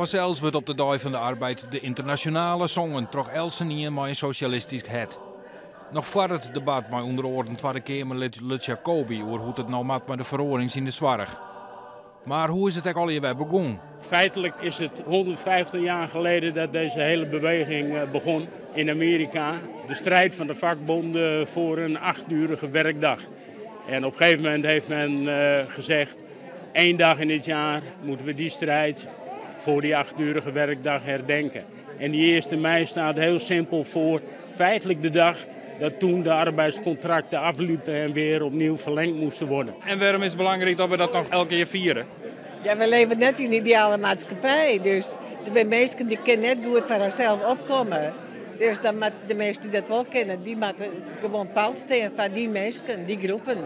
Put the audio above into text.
Vanzelfs wordt op de Dag van de Arbeid de internationale zongen toch Elsenien maar een socialistisch het. Nog voor het debat met onder andere Tweede Kamerlid Lut Jacobi over hoe het nou maakt met de verorings in de zorg. Maar hoe is het eigenlijk alweer begonnen? Feitelijk is het 150 jaar geleden dat deze hele beweging begon in Amerika. De strijd van de vakbonden voor een 8-urige werkdag. En op een gegeven moment heeft men gezegd, 1 dag in het jaar moeten we die strijd voor die 8-urige werkdag herdenken. En die 1 mei staat heel simpel voor feitelijk de dag dat toen de arbeidscontracten afliepen en weer opnieuw verlengd moesten worden. En waarom is het belangrijk dat we dat nog elke keer vieren? Ja, we leven net in een ideale maatschappij. Dus de mensen die kunnen net door het van zichzelf opkomen. Dus dan de mensen die dat wel kennen, die maken gewoon paalsteen van die mensen, die groepen.